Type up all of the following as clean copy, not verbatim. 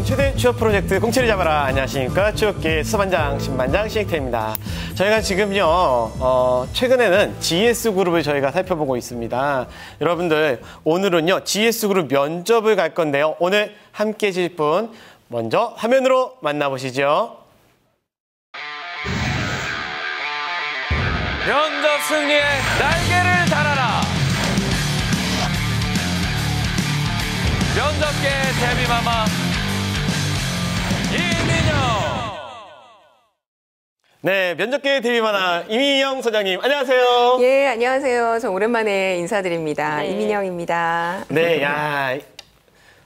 최대 취업 프로젝트 공채를 잡아라. 안녕하십니까. 취업계 수반장 신반장 신익태입니다. 저희가 지금요 최근에는 GS그룹을 저희가 살펴보고 있습니다. 여러분들 오늘은요 GS그룹 면접을 갈 건데요. 오늘 함께 해주실 분 먼저 화면으로 만나보시죠. 면접 승리의 날개를 달아라. 면접계 데뷔마마 이민영. 네, 면접계 데뷔마마 이민영 소장님, 안녕하세요. 예, 안녕하세요. 저 오랜만에 인사드립니다. 네. 이민영입니다. 네, 야.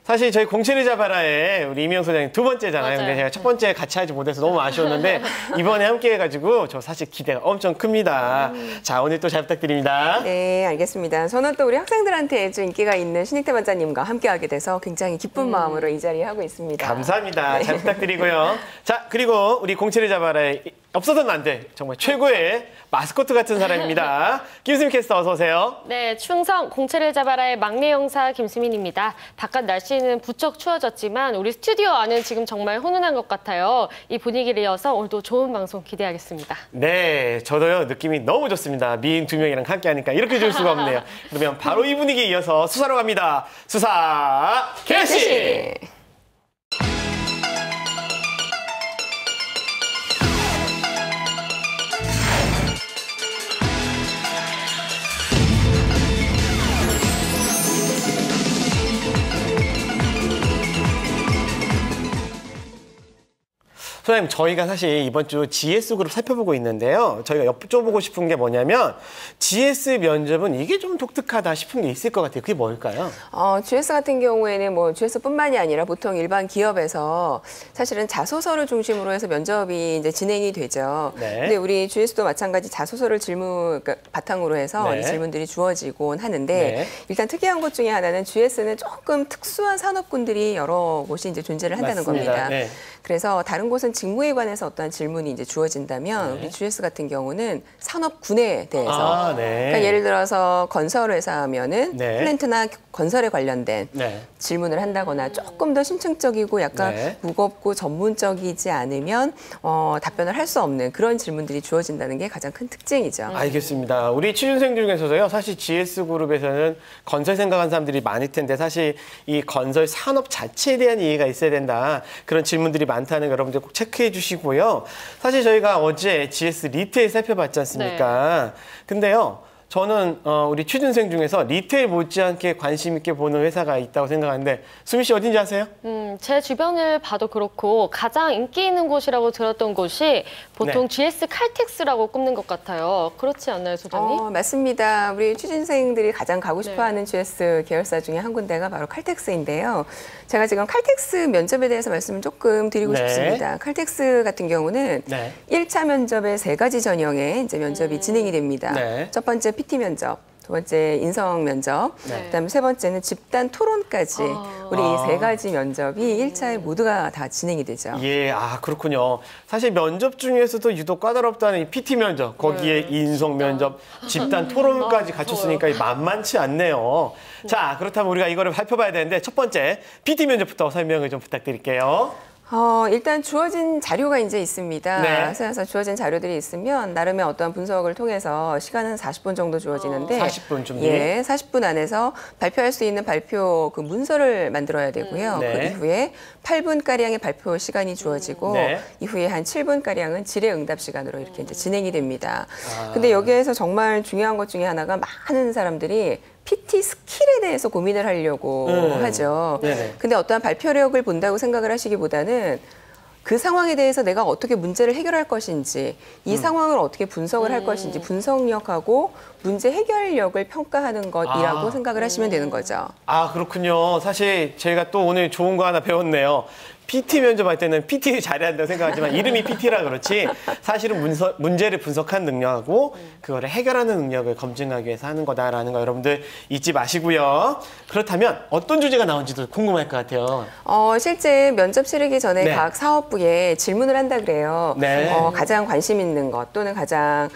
사실 저희 공채를 잡아라에 우리 이민영 소장님 두 번째잖아요. 맞아요. 근데 제가 첫 번째 같이 하지 못해서 너무 아쉬웠는데 이번에 함께 해가지고 저 사실 기대가 엄청 큽니다. 자, 오늘 또 잘 부탁드립니다. 네, 알겠습니다. 저는 또 우리 학생들한테 좀 인기가 있는 신익태 반장님과 함께하게 돼서 굉장히 기쁜 마음으로 이 자리에 하고 있습니다. 감사합니다. 네. 잘 부탁드리고요. 자, 그리고 우리 공채를 잡아라에 없어서는 안 돼. 정말 최고의 마스코트 같은 사람입니다. 김수민 캐스터 어서 오세요. 네, 충성 공채를 잡아라의 막내 영사 김수민입니다. 바깥 날씨는 부쩍 추워졌지만 우리 스튜디오 안은 지금 정말 훈훈한 것 같아요. 이 분위기를 이어서 오늘도 좋은 방송 기대하겠습니다. 네, 저도요 느낌이 너무 좋습니다. 미인 두 명이랑 함께하니까 이렇게 좋을 수가 없네요. 그러면 바로 이 분위기에 이어서 수사로 갑니다. 수사 개시! 소장님, 저희가 사실 이번 주 GS그룹 살펴보고 있는데요. 저희가 여쭤보고 싶은 게 뭐냐면 GS 면접은 이게 좀 독특하다 싶은 게 있을 것 같아요. 그게 뭘까요? GS 같은 경우에는 뭐 GS뿐만이 아니라 보통 일반 기업에서 사실은 자소서를 중심으로 해서 면접이 이제 진행이 되죠. 네. 근데 우리 GS도 마찬가지 자소서를 그러니까 바탕으로 해서 네. 질문들이 주어지곤 하는데 네. 일단 특이한 것 중에 하나는 GS는 조금 특수한 산업군들이 여러 곳이 이제 존재를 한다는 맞습니다. 겁니다. 네. 그래서 다른 곳은 직무에 관해서 어떠한 질문이 이제 주어진다면 네. 우리 GS 같은 경우는 산업군에 대해서 네. 그러니까 예를 들어서 건설회사면은 네. 플랜트나 건설에 관련된 네. 질문을 한다거나 조금 더 심층적이고 약간 네. 무겁고 전문적이지 않으면 답변을 할 수 없는 그런 질문들이 주어진다는 게 가장 큰 특징이죠. 알겠습니다. 우리 취준생 중에서도요, 사실 GS그룹에서는 건설 생각하는 사람들이 많을 텐데 사실 이 건설 산업 자체에 대한 이해가 있어야 된다. 그런 질문들이 많다는 거 여러분들 꼭 체크해 주시고요. 사실 저희가 어제 GS 리테일 살펴봤지 않습니까? 네. 근데요. 저는 우리 취준생 중에서 리테일 못지않게 관심 있게 보는 회사가 있다고 생각하는데 수민 씨 어딘지 아세요? 제 주변을 봐도 그렇고 가장 인기 있는 곳이라고 들었던 곳이 보통 네. GS 칼텍스라고 꼽는 것 같아요. 그렇지 않나요, 소장님? 맞습니다. 우리 취준생들이 가장 가고 네. 싶어하는 GS 계열사 중에 한 군데가 바로 칼텍스인데요. 제가 지금 칼텍스 면접에 대해서 말씀을 조금 드리고 네. 싶습니다. 칼텍스 같은 경우는 네. 1차 면접에 3가지 전형의 이제 면접이 진행이 됩니다. 네. 첫 번째 PT 면접, 두 번째 인성 면접, 네. 그다음에 세 번째는 집단 토론까지 우리 이 3가지 면접이 1차에 모두가 다 진행이 되죠. 예, 그렇군요. 사실 면접 중에서도 유독 까다롭다는 이 PT 면접, 거기에 인성 면접, 집단 토론까지 갖췄으니까 만만치 않네요. 자, 그렇다면 우리가 이거를 살펴봐야 되는데 첫 번째 PT 면접부터 설명을 좀 부탁드릴게요. 일단 주어진 자료가 이제 있습니다. 네. 그래서 주어진 자료들이 있으면 나름의 어떤 분석을 통해서 시간은 40분 정도 주어지는데 40분 준비. 예, 40분 안에서 발표할 수 있는 발표 그 문서를 만들어야 되고요. 네. 그 이후에 8분가량의 발표 시간이 주어지고 네. 이후에 한 7분가량은 질의응답 시간으로 이렇게 이제 진행이 됩니다. 근데 여기에서 정말 중요한 것 중에 하나가 많은 사람들이 PT 스킬에 대해서 고민을 하려고 하죠. 네네. 근데 어떠한 발표력을 본다고 생각을 하시기보다는 그 상황에 대해서 내가 어떻게 문제를 해결할 것인지, 이 상황을 어떻게 분석을 할 것인지, 분석력하고 문제 해결력을 평가하는 것이라고 생각을 하시면 되는 거죠. 그렇군요. 사실 저희가 또 오늘 좋은 거 하나 배웠네요. PT 면접할 때는 PT 잘해야 한다고 생각하지만 이름이 PT라 그렇지 사실은 문제를 분석하는 능력하고 그거를 해결하는 능력을 검증하기 위해서 하는 거다라는 거 여러분들 잊지 마시고요. 그렇다면 어떤 주제가 나온지도 궁금할 것 같아요. 실제 면접 치르기 전에 네. 각 사업부에 질문을 한다 그래요. 네. 가장 관심 있는 것 또는 가장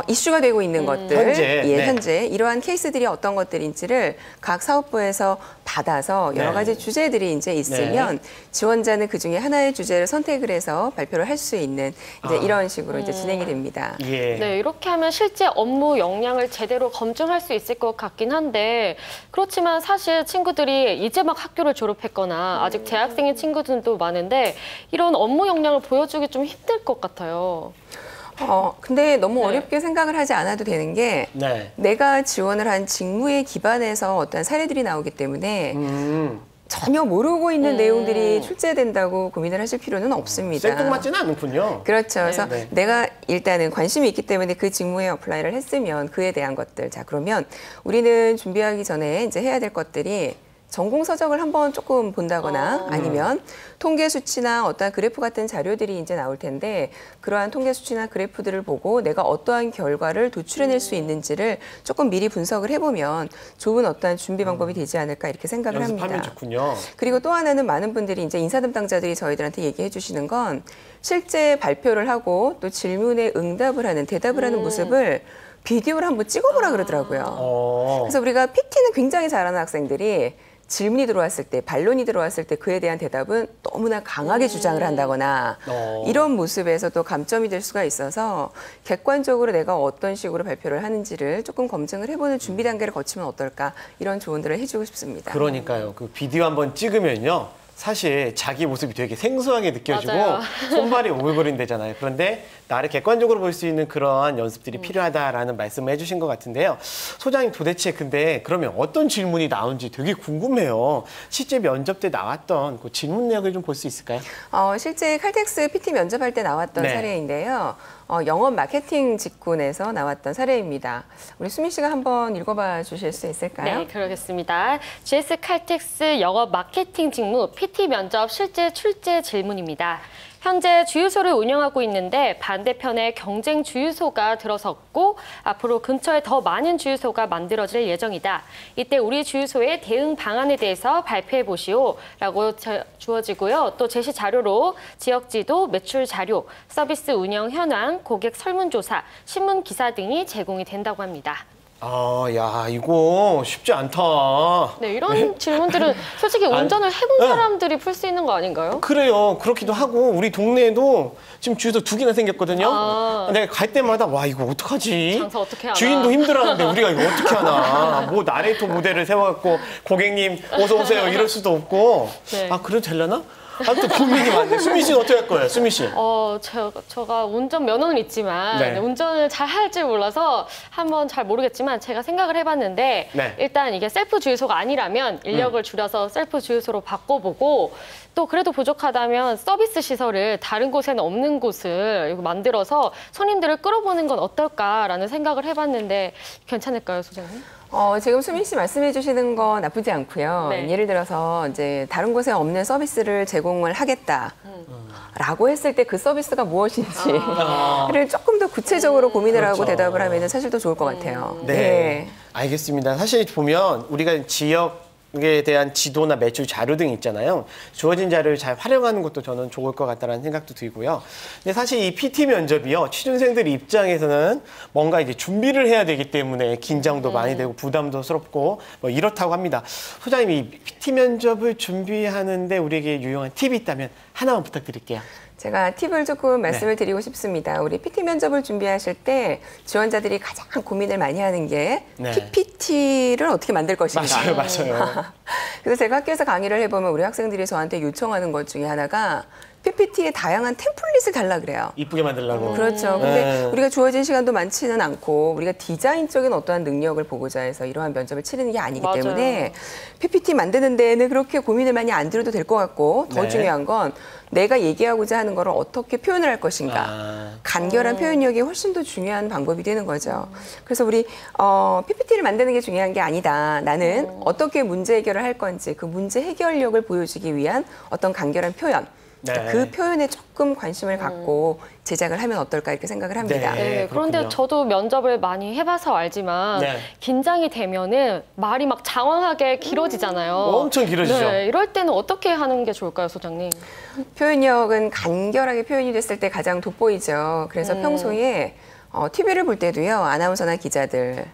이슈가 되고 있는 것들, 현재, 예, 네. 현재 이러한 케이스들이 어떤 것들인지를 각 사업부에서 받아서 여러 네. 가지 주제들이 이제 있으면 지원자는 그 중에 하나의 주제를 선택을 해서 발표를 할 수 있는 이제 이런 식으로 이제 진행이 됩니다. 예. 네, 이렇게 하면 실제 업무 역량을 제대로 검증할 수 있을 것 같긴 한데 그렇지만 사실 친구들이 이제 막 학교를 졸업했거나 아직 재학생인 친구들도 많은데 이런 업무 역량을 보여주기 좀 힘들 것 같아요. 근데 너무 네. 어렵게 생각을 하지 않아도 되는 게 네. 내가 지원을 한 직무에 기반해서 어떤 사례들이 나오기 때문에 전혀 모르고 있는 내용들이 출제된다고 고민을 하실 필요는 없습니다. 생뚱맞지는 않군요. 그렇죠. 그래서 네. 내가 일단은 관심이 있기 때문에 그 직무에 어플라이를 했으면 그에 대한 것들. 자, 그러면 우리는 준비하기 전에 이제 해야 될 것들이 전공 서적을 한번 조금 본다거나 아니면 통계 수치나 어떠한 그래프 같은 자료들이 이제 나올 텐데 그러한 통계 수치나 그래프들을 보고 내가 어떠한 결과를 도출해낼 수 있는지를 조금 미리 분석을 해보면 좋은 어떠한 준비 방법이 되지 않을까 이렇게 생각을 연습하면 합니다. 좋군요. 그리고 또 하나는 많은 분들이 이제 인사 담당자들이 저희들한테 얘기해 주시는 건 실제 발표를 하고 또 질문에 응답을 하는 대답을 하는 모습을 비디오를 한번 찍어보라 그러더라고요. 그래서 우리가 PT는 굉장히 잘하는 학생들이 질문이 들어왔을 때, 반론이 들어왔을 때 그에 대한 대답은 너무나 강하게 주장을 한다거나 이런 모습에서도 감점이 될 수가 있어서 객관적으로 내가 어떤 식으로 발표를 하는지를 조금 검증을 해보는 준비 단계를 거치면 어떨까 이런 조언들을 해주고 싶습니다. 그러니까요. 그 비디오 한번 찍으면요. 사실 자기 모습이 되게 생소하게 느껴지고 맞아요. 손발이 오글거린대잖아요. 그런데 나를 객관적으로 볼 수 있는 그러한 연습들이 필요하다라는 말씀을 해주신 것 같은데요. 소장님 도대체 근데 그러면 어떤 질문이 나온지 되게 궁금해요. 실제 면접 때 나왔던 그 질문 내역을 좀 볼 수 있을까요? 실제 칼텍스 PT 면접할 때 나왔던 네. 사례인데요. 영업 마케팅 직군에서 나왔던 사례입니다. 우리 수민 씨가 한번 읽어봐 주실 수 있을까요? 네, 그러겠습니다. GS 칼텍스 영업 마케팅 직무 PT 면접 실제 출제 질문입니다. 현재 주유소를 운영하고 있는데 반대편에 경쟁 주유소가 들어섰고 앞으로 근처에 더 많은 주유소가 만들어질 예정이다. 이때 우리 주유소의 대응 방안에 대해서 발표해 보시오라고 주어지고요. 또 제시 자료로 지역 지도, 매출 자료, 서비스 운영 현황, 고객 설문조사, 신문 기사 등이 제공이 된다고 합니다. 야, 이거 쉽지 않다. 네, 이런 질문들은 솔직히 운전을 해본 사람들이 풀 수 있는 거 아닌가요? 그래요. 그렇기도 하고 우리 동네에도 지금 주유소 2개나 생겼거든요. 내가 갈 때마다 와 이거 어떡하지? 장사 어떻게 하나? 주인도 힘들어하는데 우리가 이거 어떻게 하나? 뭐 나레이터 모델을 세워갖고 고객님 어서 오세요 이럴 수도 없고. 네. 그래도 되려나? 또 고민이 많네. 수미 씨는 어떻게 할 거예요? 수미 씨. 제가 운전 면허는 있지만 네. 운전을 잘 할 줄 몰라서 한번 잘 모르겠지만 제가 생각을 해봤는데 네. 일단 이게 셀프 주유소가 아니라면 인력을 줄여서 셀프 주유소로 바꿔보고 또 그래도 부족하다면 서비스 시설을 다른 곳에는 없는 곳을 만들어서 손님들을 끌어보는 건 어떨까라는 생각을 해봤는데 괜찮을까요, 소장님? 지금 수민 씨 말씀해 주시는 건 나쁘지 않고요. 네. 예를 들어서 이제 다른 곳에 없는 서비스를 제공을 하겠다. 라고 했을 때 그 서비스가 무엇인지를 조금 더 구체적으로 고민을 하고 그렇죠. 대답을 하면 사실 더 좋을 것 같아요. 네. 알겠습니다. 사실 보면 우리가 지역에 대한 지도나 매출 자료 등 있잖아요. 주어진 자료를 잘 활용하는 것도 저는 좋을 것 같다는 생각도 들고요. 근데 사실 이 PT 면접이요. 취준생들 입장에서는 뭔가 이제 준비를 해야 되기 때문에 긴장도 많이 되고 부담도 스럽고 뭐 이렇다고 합니다. 소장님 이 PT 면접을 준비하는데 우리에게 유용한 팁이 있다면 하나만 부탁드릴게요. 제가 팁을 조금 말씀을 드리고 싶습니다. 우리 PT 면접을 준비하실 때 지원자들이 가장 고민을 많이 하는 게 네. PPT를 어떻게 만들 것인가. 맞아요. 그래서 제가 학교에서 강의를 해보면 우리 학생들이 저한테 요청하는 것 중에 하나가 PPT에 다양한 템플릿을 달라 그래요. 이쁘게 만들려고. 그렇죠. 근데 네. 우리가 주어진 시간도 많지는 않고 우리가 디자인적인 어떠한 능력을 보고자 해서 이러한 면접을 치르는 게 아니기 맞아요. 때문에 PPT 만드는 데에는 그렇게 고민을 많이 안 들어도 될 것 같고 더 네. 중요한 건 내가 얘기하고자 하는 거를 어떻게 표현을 할 것인가. 간결한 표현력이 훨씬 더 중요한 방법이 되는 거죠. 그래서 우리 PPT를 만드는 게 중요한 게 아니다. 나는 어떻게 문제 해결을 할 건지 그 문제 해결력을 보여주기 위한 어떤 간결한 표현. 네. 그 표현에 조금 관심을 갖고 제작을 하면 어떨까 이렇게 생각을 합니다. 네. 네, 그런데 그렇군요. 저도 면접을 많이 해봐서 알지만 네. 긴장이 되면은 말이 막 장황하게 길어지잖아요. 엄청 길어지죠. 네, 이럴 때는 어떻게 하는 게 좋을까요, 소장님? 표현력은 간결하게 표현이 됐을 때 가장 돋보이죠. 그래서 평소에 TV를 볼 때도요. 아나운서나 기자들이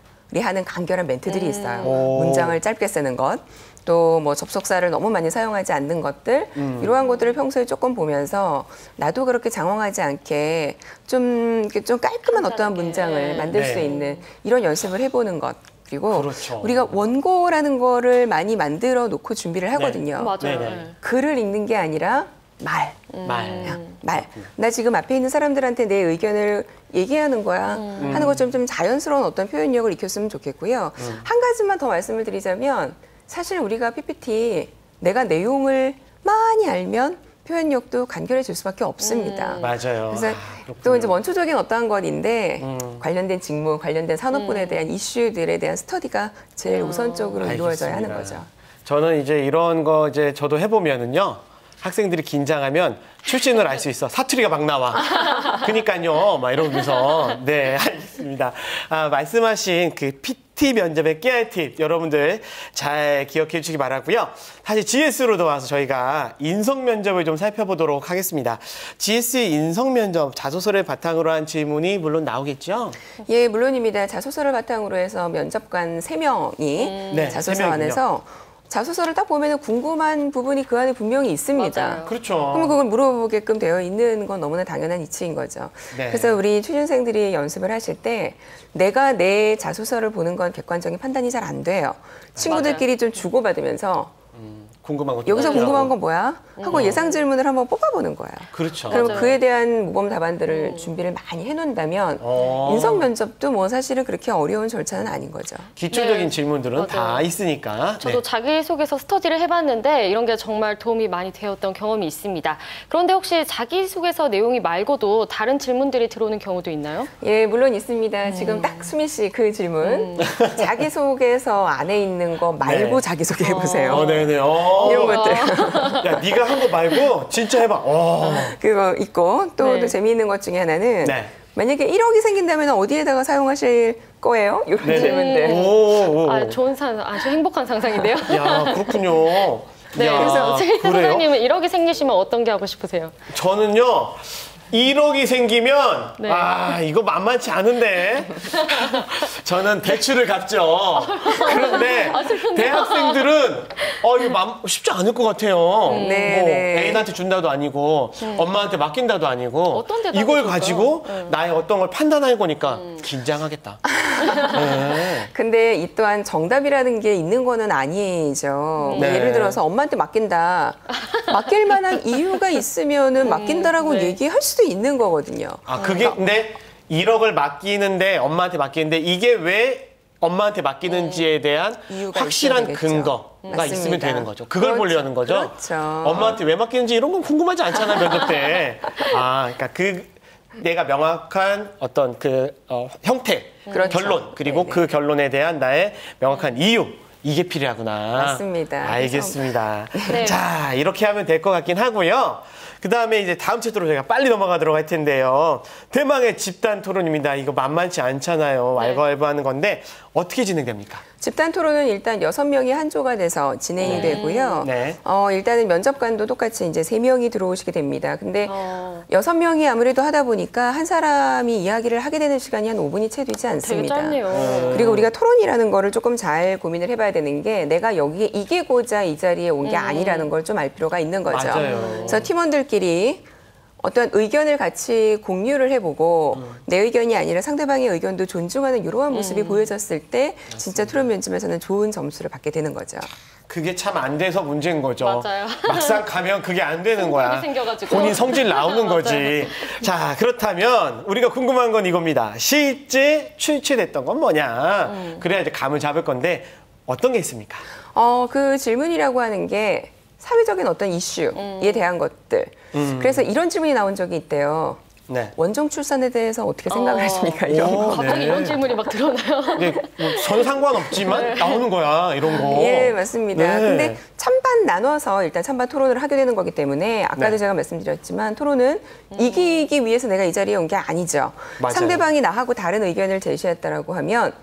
하는 간결한 멘트들이 있어요. 오. 문장을 짧게 쓰는 것. 또 뭐 접속사를 너무 많이 사용하지 않는 것들 이러한 것들을 평소에 조금 보면서 나도 그렇게 장황하지 않게 좀 깔끔한 어떠한 문장을 만들 수 네. 있는 이런 연습을 해보는 것. 그리고 그렇죠. 우리가 원고라는 거를 많이 만들어 놓고 준비를 하거든요. 맞아요. 네네. 네. 글을 읽는 게 아니라 말. 말. 말. 나 지금 앞에 있는 사람들한테 내 의견을 얘기하는 거야. 하는 것처럼 좀 자연스러운 어떤 표현력을 익혔으면 좋겠고요. 한 가지만 더 말씀을 드리자면 사실 우리가 PPT 내가 내용을 많이 알면 표현력도 간결해질 수밖에 없습니다. 맞아요. 그래서 그렇군요. 또 이제 원초적인 어떠한 것인데 관련된 직무, 관련된 산업군에 대한 이슈들에 대한 스터디가 제일 우선적으로 이루어져야 하는 알겠습니다. 거죠. 저는 이제 이런 거 이제 저도 해보면은요. 학생들이 긴장하면 출신을 알 수 있어. 사투리가 막 나와. 그니까요. 막 이러면서. 네, 알겠습니다. 말씀하신 그 PT 면접의 깨알 팁 여러분들 잘 기억해 주시기 바라고요. 다시 GS로 돌아와서 저희가 인성 면접을 좀 살펴보도록 하겠습니다. GS 인성 면접 자소서를 바탕으로 한 질문이 물론 나오겠죠? 예, 물론입니다. 자소서를 바탕으로 해서 면접관 3명이 네, 자소서 3명이군요. 안에서 자소서를 딱 보면 궁금한 부분이 그 안에 분명히 있습니다. 맞아요. 그렇죠. 그러면 그걸 물어보게끔 되어 있는 건 너무나 당연한 이치인 거죠. 네. 그래서 우리 취준생들이 연습을 하실 때 내가 내 자소서를 보는 건 객관적인 판단이 잘 안 돼요. 친구들끼리 좀 주고받으면서 궁금한 것도 여기서 있더라고요. 궁금한 건 뭐야? 하고 예상 질문을 한번 뽑아보는 거예요. 그렇죠. 그럼 맞아요. 그에 대한 모범 답안들을 준비를 많이 해놓는다면 어. 인성 면접도 뭐 사실은 그렇게 어려운 절차는 아닌 거죠. 기초적인 네. 질문들은 다 맞아요. 있으니까. 저도 네. 자기소개서 스터디를 해봤는데 이런 게 정말 도움이 많이 되었던 경험이 있습니다. 그런데 혹시 자기소개서 내용이 말고도 다른 질문들이 들어오는 경우도 있나요? 예, 물론 있습니다. 지금 딱 수민 씨 그 질문. 자기소개서 안에 있는 거 말고 네. 자기소개 해보세요. 네네. 이런 것들. 야, 네가 한 거 말고 진짜 해봐. 그거 있고 또, 네. 또 재미있는 것 중에 하나는 네. 만약에 1억이 생긴다면 어디에다가 사용하실 거예요? 이런 질문들. 오. 아주 행복한 상상인데요. 야, 그렇군요. 네, 야, 그래서 최일태 그래요? 선생님은 1억이 생기시면 어떤 게 하고 싶으세요? 저는요. 1억이 생기면 네. 이거 만만치 않은데 저는 대출을 갚죠. 그런데 대학생들은 이거 쉽지 않을 것 같아요. 네, 뭐 네. 애인한테 준다도 아니고 엄마한테 맡긴다도 아니고 어떤 대답을 이걸 해줄까요? 가지고 나의 어떤 걸 판단할 거니까 긴장하겠다. 네. 근데 이 또한 정답이라는 게 있는 거는 아니죠. 네. 예를 들어서 엄마한테 맡긴다. 맡길 만한 이유가 있으면은 맡긴다라고 네. 얘기할 수도 있는 거거든요. 그게 근데 1억을 맡기는데 엄마한테 맡기는데 이게 왜 엄마한테 맡기는지에 대한 이유가 확실한 있어야 되겠죠. 근거가 맞습니다. 있으면 되는 거죠. 그걸 그렇죠. 보려는 거죠. 그렇죠. 엄마한테 왜 맡기는지 이런 건 궁금하지 않잖아요, 면접 때. 그러니까 내가 명확한 어떤 형태, 그렇죠. 결론, 그리고 네네. 그 결론에 대한 나의 명확한 이유. 이게 필요하구나. 맞습니다. 알겠습니다. 네. 자, 이렇게 하면 될 것 같긴 하고요. 그 다음에 이제 다음 챕터로 저희가 빨리 넘어가도록 할 텐데요. 대망의 집단 토론입니다. 이거 만만치 않잖아요. 왈가왈부하는 건데 어떻게 진행됩니까? 집단 토론은 일단 6명이 한 조가 돼서 진행이 되고요. 네. 일단은 면접관도 똑같이 이제 3명이 들어오시게 됩니다. 근데 어. 6명이 아무래도 하다 보니까 한 사람이 이야기를 하게 되는 시간이 한 5분이 채 되지 되게 않습니다. 짧네요. 그리고 우리가 토론이라는 거를 조금 잘 고민을 해봐야 되는 게 내가 여기에 이기고자 이 자리에 온 게 아니라는 걸 좀 알 필요가 있는 거죠. 맞아요. 그래서 팀원들끼리 어떤 의견을 같이 공유를 해보고 내 의견이 아니라 상대방의 의견도 존중하는 이러한 모습이 보여졌을 때 진짜 토론 면접에서는 좋은 점수를 받게 되는 거죠. 그게 참 안 돼서 문제인 거죠. 맞아요. 막상 가면 그게 안 되는 거야. 생겨가지고. 본인 성질 나오는 거지. 자, 그렇다면 우리가 궁금한 건 이겁니다. 실제 출제됐던 건 뭐냐. 그래야 이제 감을 잡을 건데 어떤 게 있습니까? 그 질문이라고 하는 게 사회적인 어떤 이슈에 대한 것들. 그래서 이런 질문이 나온 적이 있대요. 네. 원정 출산에 대해서 어떻게 생각을 하십니까? 이런 거. 갑자기 네. 이런 질문이 막 들어오나요? 네, 전 상관없지만 나오는 거야, 이런 거. 예, 맞습니다. 네. 근데 찬반 나눠서 일단 찬반 토론을 하게 되는 거기 때문에 아까도 네. 제가 말씀드렸지만 토론은 이기기 위해서 내가 이 자리에 온 게 아니죠. 맞아요. 상대방이 나하고 다른 의견을 제시했다라고 하면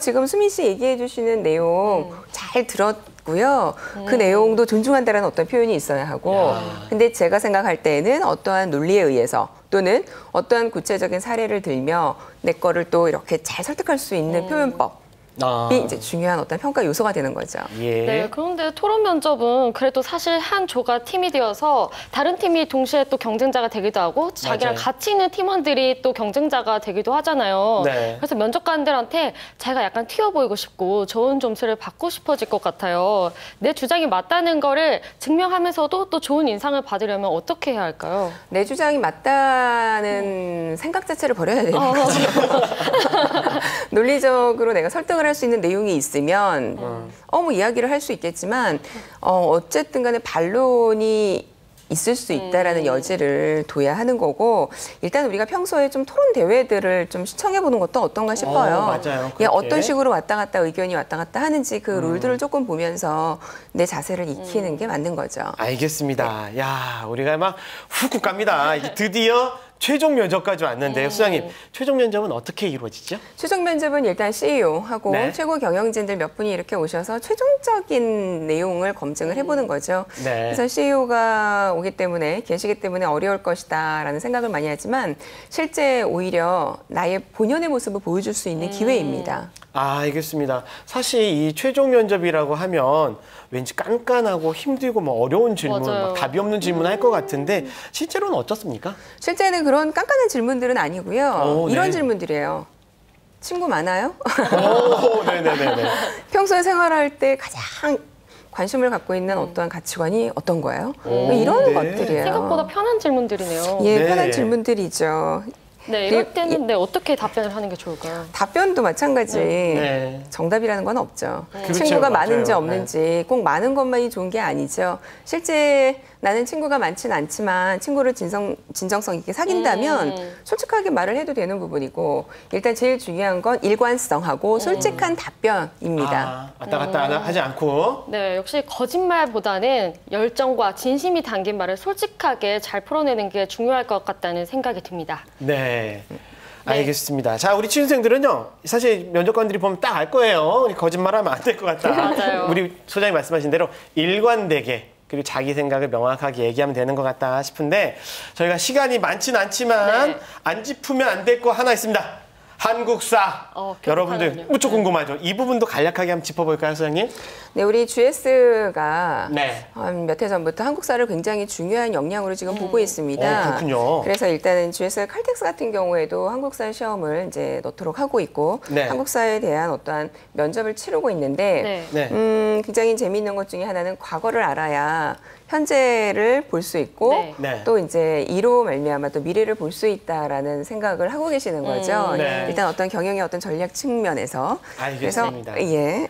지금 수민 씨 얘기해 주시는 내용 잘 들었고요. 그 내용도 존중한다라는 어떤 표현이 있어야 하고, 근데 제가 생각할 때는 어떠한 논리에 의해서 또는 어떠한 구체적인 사례를 들며 내 거를 또 이렇게 잘 설득할 수 있는 표현법. 이 이제 중요한 어떤 평가 요소가 되는 거죠. 예. 네, 그런데 토론 면접은 그래도 사실 한 조가 팀이 되어서 다른 팀이 동시에 또 경쟁자가 되기도 하고 자기랑 맞아요. 같이 있는 팀원들이 또 경쟁자가 되기도 하잖아요. 네. 그래서 면접관들한테 자기가 약간 튀어 보이고 싶고 좋은 점수를 받고 싶어질 것 같아요. 내 주장이 맞다는 거를 증명하면서도 또 좋은 인상을 받으려면 어떻게 해야 할까요? 내 주장이 맞다는 생각 자체를 버려야 되는 거죠. 논리적으로 내가 설득을 할 수 있는 내용이 있으면 뭐 이야기를 할 수 있겠지만 어쨌든 간에 반론이 있을 수 있다라는 여지를 둬야 하는 거고, 일단 우리가 평소에 좀 토론 대회들을 좀 시청해 보는 것도 어떤가 싶어요. 맞아요. 예, 그렇게. 어떤 식으로 왔다 갔다 의견이 왔다 갔다 하는지 그 룰들을 조금 보면서 내 자세를 익히는 게 맞는 거죠. 알겠습니다. 야, 우리가 막 훅훅 갑니다. 이제 드디어 최종 면접까지 왔는데요. 수장님, 최종 면접은 어떻게 이루어지죠? 최종 면접은 일단 CEO하고 네. 최고 경영진들 몇 분이 이렇게 오셔서 최종적인 내용을 검증을 해보는 거죠. 네. 그래서 CEO가 오기 때문에 계시기 때문에 어려울 것이다라는 생각을 많이 하지만 실제 오히려 나의 본연의 모습을 보여줄 수 있는 기회입니다. 알겠습니다. 사실 이 최종 면접이라고 하면 왠지 깐깐하고 힘들고 뭐 어려운 질문, 맞아요. 막 답이 없는 질문 할 것 같은데 실제로는 어떻습니까? 실제는 그런 깐깐한 질문들은 아니고요. 오, 이런 네. 질문들이에요. 친구 많아요? 오, 네네네네. 평소에 생활할 때 가장 관심을 갖고 있는 어떠한 가치관이 어떤 거예요? 이런 네. 것들이에요. 생각보다 편한 질문들이네요. 예, 네. 편한 질문들이죠. 네, 이럴 때는 어떻게 답변을 하는 게 좋을까요? 답변도 마찬가지. 네. 정답이라는 건 없죠. 그렇죠, 친구가 맞아요. 많은지 없는지 꼭 많은 것만이 좋은 게 아니죠. 실제 나는 친구가 많지는 않지만 친구를 진정성 있게 사귄다면 솔직하게 말을 해도 되는 부분이고, 일단 제일 중요한 건 일관성하고 솔직한 답변입니다. 왔다 갔다 하지 않고. 네, 역시 거짓말보다는 열정과 진심이 담긴 말을 솔직하게 잘 풀어내는 게 중요할 것 같다는 생각이 듭니다. 네. 알겠습니다. 자, 우리 취준생들은요, 사실 면접관들이 보면 딱 알 거예요. 거짓말하면 안 될 것 같다. 맞아요. 우리 소장이 말씀하신 대로 일관되게, 그리고 자기 생각을 명확하게 얘기하면 되는 것 같다 싶은데, 저희가 시간이 많지는 않지만 네. 안 짚으면 안 될 거 하나 있습니다. 한국사. 여러분들 교육하는군요. 무척 궁금하죠? 이 부분도 간략하게 한번 짚어볼까요, 소장님? 네, 우리 GS가 네. 한 몇 해 전부터 한국사를 굉장히 중요한 역량으로 지금 보고 있습니다. 그렇군요. 그래서 일단은 GS 칼텍스 같은 경우에도 한국사 시험을 이제 넣도록 하고 있고, 네. 한국사에 대한 어떠한 면접을 치르고 있는데, 네. 네. 굉장히 재미있는 것 중에 하나는 과거를 알아야 현재를 볼 수 있고, 네. 네. 또 이제 이로 말미암아 또 미래를 볼 수 있다라는 생각을 하고 계시는 거죠. 네. 일단 어떤 경영의 어떤 전략 측면에서. 알겠습니다. 그래서 예.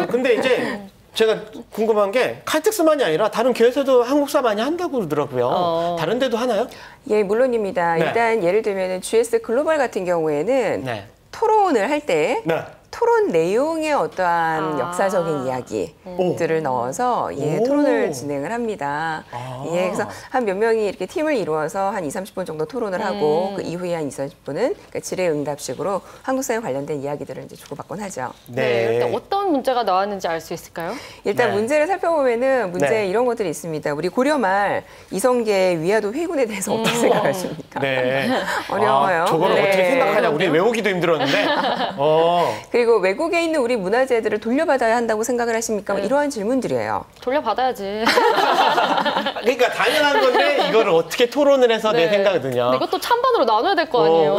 근데 이제 제가 궁금한 게 칼텍스만이 아니라 다른 교회에서도 한국사 많이 한다고 그러더라고요. 다른 데도 하나요? 예, 물론입니다. 네. 일단 예를 들면 GS 글로벌 같은 경우에는 네. 토론을 할 때 네. 토론 내용의 어떠한 역사적인 이야기들을 넣어서 오. 토론을 진행을 합니다. 예, 그래서 한 몇 명이 이렇게 팀을 이루어서 한 20-30분 정도 토론을 하고 그 이후에 한 20-30분은 그러니까 질의응답식으로 한국사에 관련된 이야기들을 이제 주고받곤 하죠. 네. 일단 어떤 문제가 나왔는지 알 수 있을까요? 일단 네. 문제를 살펴보면은 문제 네. 이런 것들이 있습니다. 우리 고려말 이성계 위화도 회군에 대해서 어떻게 생각하십니까? 네. 어려워요. 저걸 네. 어떻게 생각하냐. 우리 외우기도 힘들었는데. 그리고 외국에 있는 우리 문화재들을 돌려받아야 한다고 생각을 하십니까? 뭐 이러한 질문들이에요. 돌려받아야지. 그러니까 당연한 건데 이거를 어떻게 토론을 해서 내 네. 생각을 드냐. 근데 이것도 찬반으로 나눠야 될 거 아니에요.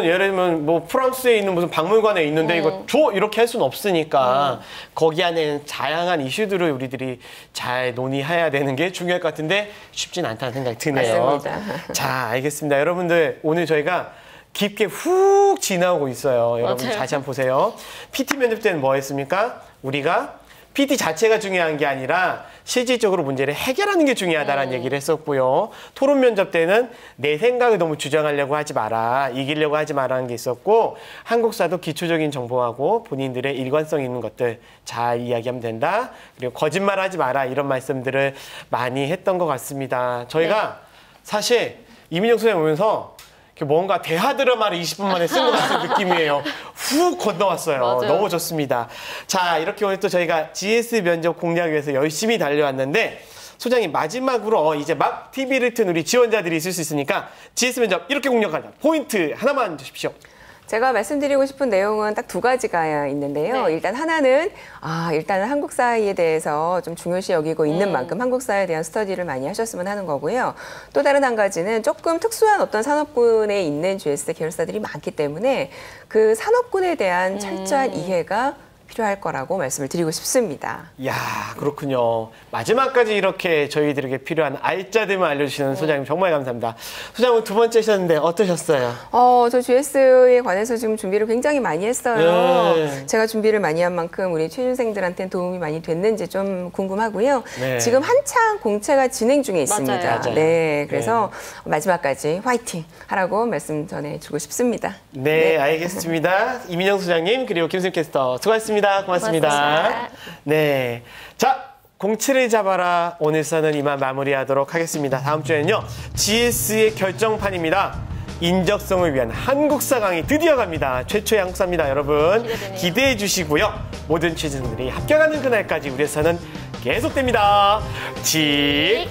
예를 들면 뭐 프랑스에 있는 무슨 박물관에 있는데 이거 줘 이렇게 할 수는 없으니까 거기 안에 다양한 이슈들을 우리들이 잘 논의해야 되는 게 중요할 것 같은데 쉽진 않다는 생각이 드네요. 맞습니다. 자, 알겠습니다. 여러분들 오늘 저희가 깊게 훅 지나오고 있어요. 여러분 맞아요. 다시 한번 보세요. PT 면접 때는 뭐 했습니까? 우리가 PT 자체가 중요한 게 아니라 실질적으로 문제를 해결하는 게 중요하다는 얘기를 했었고요. 토론 면접 때는 내 생각을 너무 주장하려고 하지 마라, 이기려고 하지 마라는 게 있었고, 한국사도 기초적인 정보하고 본인들의 일관성 있는 것들 잘 이야기하면 된다. 그리고 거짓말하지 마라 이런 말씀들을 많이 했던 것 같습니다. 저희가 사실 이민영 선생님 오면서 뭔가 대하 드라마를 20분 만에 쓴 것 같은 느낌이에요. 훅 건너왔어요. 맞아요. 너무 좋습니다. 자, 이렇게 오늘 또 저희가 GS 면접 공략 위해서 열심히 달려왔는데 소장님 마지막으로 이제 막 TV를 튼 우리 지원자들이 있을 수 있으니까 GS 면접 이렇게 공략하자. 포인트 하나만 주십시오. 제가 말씀드리고 싶은 내용은 딱 두 가지가 있는데요. 네. 일단 하나는 일단은 한국사에 대해서 좀 중요시 여기고 있는 만큼 한국사에 대한 스터디를 많이 하셨으면 하는 거고요. 또 다른 한 가지는 조금 특수한 어떤 산업군에 있는 GS 계열사들이 많기 때문에 그 산업군에 대한 철저한 이해가 필요할 거라고 말씀을 드리고 싶습니다. 이야, 그렇군요. 마지막까지 이렇게 저희들에게 필요한 알짜들만 알려주시는 소장님 정말 감사합니다. 소장님 두 번째 하셨는데 어떠셨어요? 저 GS에 관해서 지금 준비를 굉장히 많이 했어요. 네. 제가 준비를 많이 한 만큼 우리 취준생들한테는 도움이 많이 됐는지 좀 궁금하고요. 네. 지금 한창 공채가 진행 중에 있습니다. 맞아요. 네, 그래서 마지막까지 화이팅 하라고 말씀 전해주고 싶습니다. 네, 알겠습니다. 이민영 소장님 그리고 김승 캐스터 수고하셨습니다. 고맙습니다. 고맙습니다. 네, 자 공치를 잡아라 오늘 사는 이만 마무리하도록 하겠습니다. 다음 주에는요 GS의 결정판입니다. 인적성을 위한 한국사 강의 드디어 갑니다. 최초의 한국사입니다. 여러분 기대되네요. 기대해 주시고요. 모든 취준생들이 합격하는 그날까지 우리 회사는 계속됩니다. 직방!